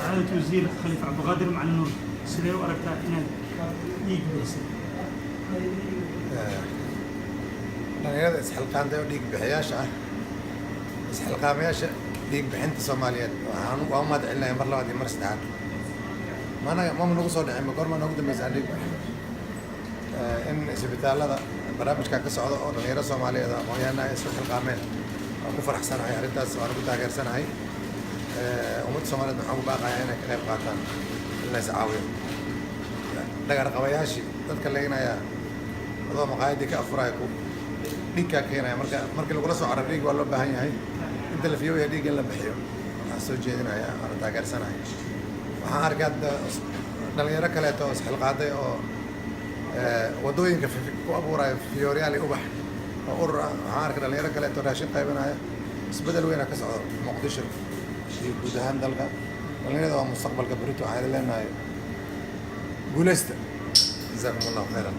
سعادة وزير خليفة عبد القادر مع النور سيدي وأركتا إن يقبل dhalinyarada isxilqaantay oo dhiig bixiyaasha ah isxilqaamayaasha dhiig bixinta Soomaaliyeed waxaan u mahad celinayaa mar labaad iyo mar saddexaad ma nagu soo dhicin goorma noogu dambeysay dhiig in isbitaalada barnaamijka ka socda oo dhalinyaro Soomaaliyeed aqoon-yahanna ay isku xilqaameen waan ku faraxsanahay arrintaas waan ku taageersanahay ummadda Soomaaliyeed waxaan u baaqayaa inay ka qayb qaataan in la is caawiyo dhagar qabayaashii dadka leeynaya adoo maqaayadii ka afuraya ku dhiigka keenaya markii lagula soo cararo dhiig waa loo baahan yahay inta la fiyoya dhiig in la bixiyo waxaan soo jeedinayaa waan taageersanahay waxaan arkaa dhalinyaro kaleeto oo isxilqaaday oo wadooyinka ku abuuraya fiyooryaal iyo ubax oo urur ah waxaan arkay dhalinyaro kaleeto raashin qaybinaya isbedel weyn ka socdo muqdisho iyo guud ahaan dalka dhalinyarada waa mustaqbalka berito waxaan leenahay guuleysta jazaakum allahu khayran